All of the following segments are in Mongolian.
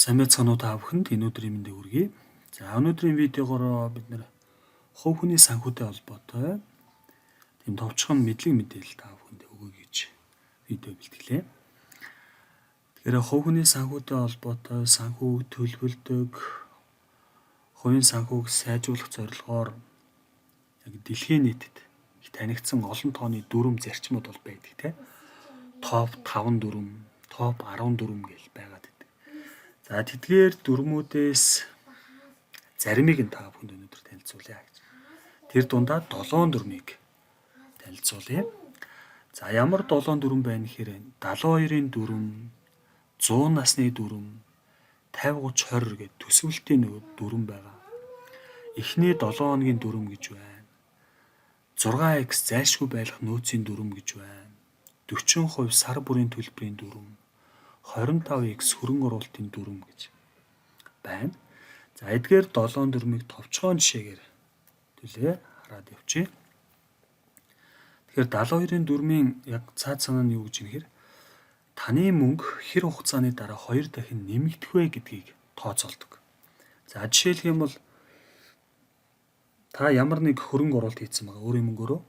Сайн байцгаана уу та бүхэнд өнөөдрийн мэндийг хүргэе. За өнөөдрийн видеогоор бид нэр хувь хүний санхүүтэй холбоотой тийм товчхон мэдлэг мэдээлэл та бүхэнд өгье гэж видео бэлтгэлээ. Тэгэхээр хувь хүний санхүүтэй холбоотой санхүүг төлөвлөдөг, хувийн санхүүг сайжруулах зорилгоор яг дэлхийн нийтэд их танигдсан олон тооны дүрм зарчмууд бол байдаг тийм. Топ 5 дүрм, топ 10 дүрм гэж байгаад байдаг. За тэдгээр дүрмүүдээс заримыг нь та бүхэнд өнөөдөр танилцуулъя гэж. Тэр дундаа 7 дүрмийг танилцуулъя. За ямар 7 дүрм байна гэхээр 72-ын дүрм, 100 насны дүрм, 50 30 20 гэдэг төсвөлтийн дүрм байгаа. Эхний 7 хоногийн дүрм гэж байна. 6x зайлшгүй байлгах нөөцийн дүрм гэж байна. 40% сар бүрийн төлбөрийн дүрм, 25x хөрөнгө оруулалтын дүрм гэж байна. За эдгээр 7 дүрмийг товчхон жишээгээр төлөө хараад явчих. Тэгэхээр 72-ын дүрмийн яг цаад санаа нь юу гэж юм хэр таны мөнгө хэр хугацааны дараа 2 дахин нэмэгдэх вэ гэдгийг тооцоолдог. За жишээлх юм бол та ямар нэг хөрөнгө оруулалт хийсэн байгаа өөрийн мөнгөөрөө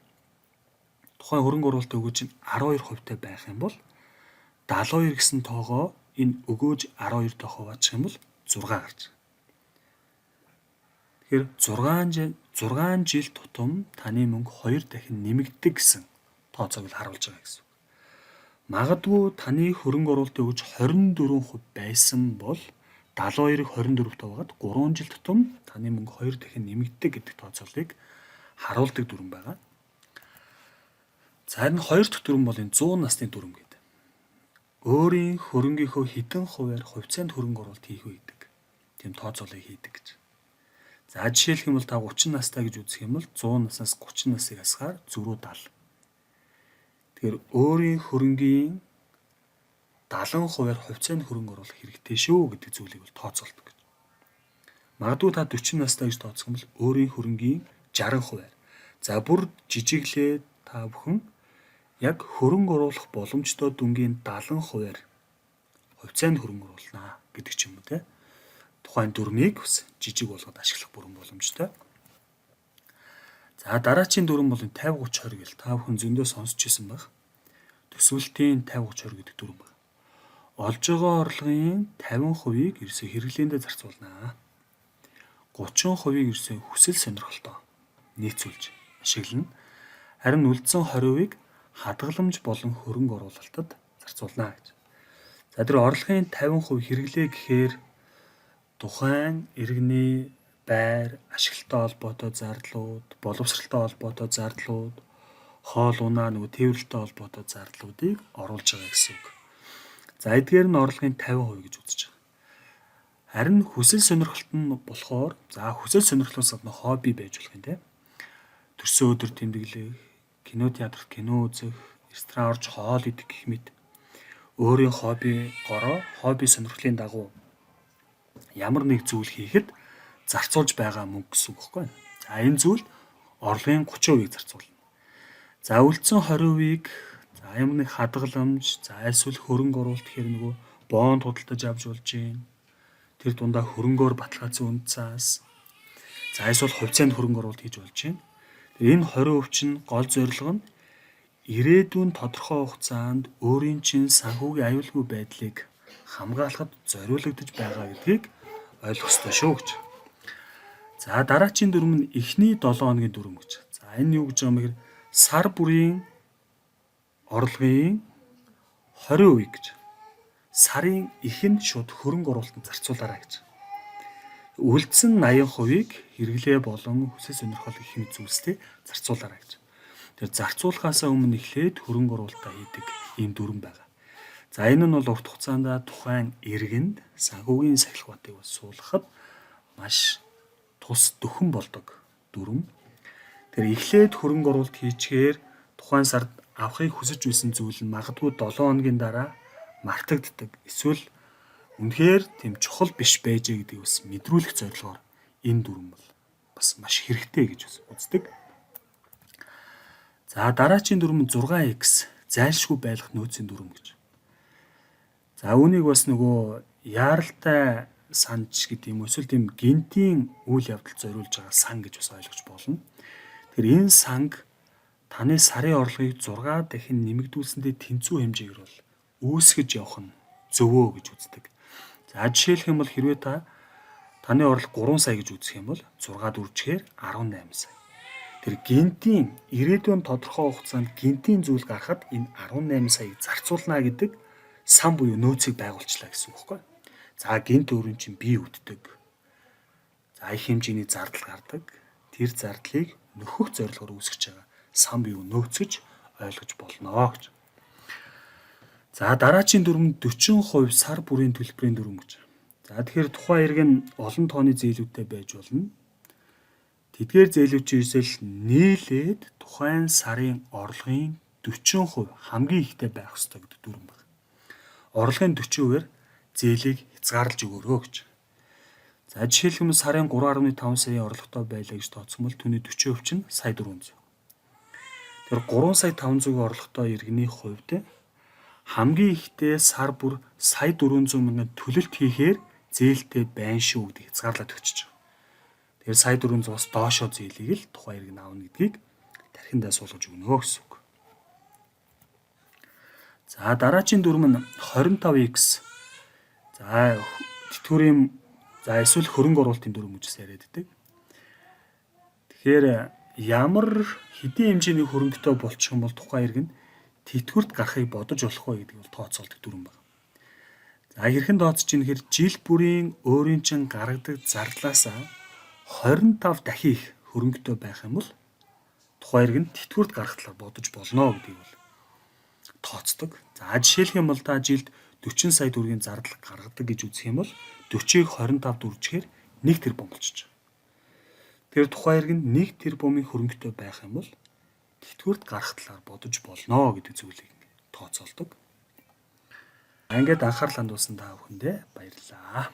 тухайн хөрөнгө оруулалтын өгөөж нь 12% та байх юм бол 72 гэсэн тоогоо энэ өгөөж 12-той хуваачих юм бол 6 гарч. Тэгэхээр 6 жил тутам таны мөнгө 2 дахин нэмэгддэг гэсэн тооцоог л харуулж байгаа гэсэн. Магадгүй таны хөрөнгө оруулалтын өгөөж 24% байсан бол 72-ыг 24-тэй байгаад 3 жил тутам таны мөнгө 2 дахин нэмэгддэг гэдэг тооцоолыг харуулдаг дүрм байгаа. За энэ 2 дахь дүрм бол энэ 100 насны дүрм гэдэг. Өөрийн хөрөнгийнхөө хэдэн хувиар хувьцаанд хөрөнгө оруулалт хийх вэ гэдэг тийм тооцоолыг хийдэг гэж. За жишээлх юм бол та 30 настай гэж үзэх юм бол 100 наснаас 30 насыг асгаар зөрүү 70. Тэгэхээр өөрийн хөрөнгийн 70%-аар хувьцаанд хөрөнгө оруулах хэрэгтэй шүү гэдэг зүйлийг бол тооцоолдог гэж. Магадгүй та 40 настай гэж тооцох юм бол өөрийн хөрөнгийн 60%-аар. За бүр жижиглээ та бүхэн яг хөрөнгө оруулах боломжтой дүнгийн 70%-аар хувьцаанд хөрөнгө оруулнаа гэдэг ч юм уу те. Тухайн дүрмийг бас жижиг болгоод ашиглах бүрэн боломжтой. За дараачийн дүрм бол 50 30 20 гэл та бүхэн зөндөө сонсч ирсэн баг. Төсвөлтийн 50 30 20 гэдэг дүрм баг. Олж байгаа орлогын 50%-ийг ерөөсө хэрэглээндээ зарцуулнаа. 30%-ийг ерөөсө хүсэл сонирхолтой нийцүүлж ашиглана. Харин үлдсэн 20%-ийг хадгаламж болон хөрөнгө оруулалтад зарцуулнаа гэж. За тэр орлогын 50% хэрэглээ гэхээр тухайн иргэний байр, ашиглалтай холбоотой зарлууд, боловсралтай холбоотой зарлууд, хоол унаа нөгөө тээвэрлэлтэй холбоотой зарлуудыг оруулж байгаа гэсэн үг. За эдгээр нь орлогын 50% гэж үзэж байгаа. Харин хүсэл сонирхолт нь болохоор за хүсэл сонирхлоос гадна хобби байж болох юм те. Төрсөн өдөр тэмдэглэх, кино театрт кино үзэх, ресторан орж хоол идэх гэх мэт өөрийн хобби сонирхлын дагуу ямар нэг зүйл хийхэд зарцуулж байгаа мөнгө гэсэн үг байхгүй. За энэ зүйл орлогын 30%-ийг зарцуулна. За үлдсэн 20%-ийг за ямар нэг хадгаламж, за эсвэл хөрөнгө оруулалт гэхээр нөгөө бонд худалдаж авч болж гин. Тэр дундаа хөрөнгөөр баталгаажсан үнд цаас. За эсвэл хувьцаанд хөрөнгө оруулалт хийж болж гин. Энэ 20% чинь гол зорилго нь ирээдүйн тодорхой хугацаанд өөрийн чинь санхүүгийн аюулгүй байдлыг хамгаалахад зориулагдаж байгаа гэдгийг ойлгох ёстой шүү гэж. За дараачийн дүрм нь эхний 7 хоногийн дүрм гэж. За энэ юу гэж байгаа юм бэ? Сар бүрийн орлогын 20% гэж. Сарын эхэнд шууд хөрөнгө оруулалтанд зарцуулаарай гэж. Үлдсэн 80%-ийг хэрэглээ болон хүсэл сонирхол гэх мэт зүйлстэй зарцуулаарай гэж. Тэр зарцуулахаас өмнө эхлээд хөрөнгө оруулалтаа хийдэг ийм дүрм байгаа. За энэ нь бол урт хугацаанд тухайн иргэнд санхүүгийн сахилгуудыг бас суулгахад маш тус дөхөн болдог дүрм. Тэр эхлээд хөрөнгө оруулалт хийчихээр тухайн сард авахыг хүсэж байсан зүйл нь магадгүй 7 хоногийн дараа мартагддаг. Эсвэл үнэхээр тийм чухал биш байжээ гэдгийг бас мэдрүүлэх зорилгоор энэ дүрм бол бас маш хэрэгтэй гэж үздэг. За дараачийн дүрм нь 6x зайлшгүй байлгах нөөцийн дүрм гэж. За үүнийг бас нөгөө яаралтай санч гэдэг юм эсвэл тийм гинтийн үйл явдал зориулж байгаа сан гэж бас ойлгож болно. Тэгэхээр энэ санг таны сарын орлогыг 6 дахин нэмэгдүүлсэндээ тэнцүү хэмжээгээр бол үүсгэж явах нь зөвөө гэж үздэг. За жишээлх юм бол хэрвээ таны орлого 3 сая гэж үзэх юм бол 6 дөрвжихээр 18 сая. Тэр гинтийн ирээдүйн тодорхой хугацаанд гинтийн зүйл гарахад энэ 18 саяыг зарцуулна гэдэг сан буюу нөөцийг байгуулчлаа гэсэн үг байхгүй. За гинт өөрийн чинь бие үддэг. За их хэмжээний зардал гардаг. Тэр зардлыг нөхөх зорилгоор үүсгэж байгаа сан буюу нөөц гэж ойлгож болно гэж. За дараагийн дүрм 40% сар бүрийн төлбөрийн дүрм гэж. За тэгэхээр тухайн иргэн олон тооны зээлүүдтэй байж болно. Тэдгээр зээлүүдчээс нийлээд тухайн сарын орлогын 40% хамгийн ихтэй байх ёстой гэдэг дүрм байна. Орлогын 40%-ээр зээлийг хязгаарлаж өгөөрэй гэж. За жишээлбэл сарын 3.5 саяын орлоготой байлаа гэж тооцсон бол түүний 40% чинь сая 400. Тэр 3 сая 500-ийн орлоготой иргэний хувьд хамгийн ихтэй сар бүр сая 400 мянган төлөлт хийхээр зээлтэй байна шүү гэдэг хязгаарлаад өгчөж байгаа. Тэгэхээр сая 400-аас доошоо зээлийг л тухайн иргэн аавна гэдгийг тархиндаа суулгаж өгнө гэсэн үг. За дараагийн дүрм нь 25x. За тэтгэврийн эсвэл хөрөнгө оруулалтын дүрм гэж яриад байдаг. Тэгэхээр ямар хэдийн хэмжээний хөрөнгөтэй болчих юм бол тухайн иргэн тэтгэврт гарахыг бодож болох вэ гэдэг бол тооцоолдог дүрм байна. За хэрхэн тооцож ийн гэхээр жил бүрийн өөрийн чин гаргадаг зардлаасаа 25 дахин их хөрөнгөтэй байх юм бол тухайн иргэн тэтгэврт гарах талаар бодож болно гэдгийг бол тооцдог. За жишээлх юм бол та жилд 40 сая төгрөгийн зардал гаргадаг гэж үзэх юм бол 40-ыг 25 дөрвжихээр 1 тэрбум болчихж байгаа. Тэгэхээр тухайн иргэн 1 тэрбумын хөрөнгөтэй байх юм бол тэтгэврт гарах талаар бодож болно гэдэг зүйлийг тооцоолдог. Ингээд анхаарал хандуулсан та бүхэндээ баярлалаа.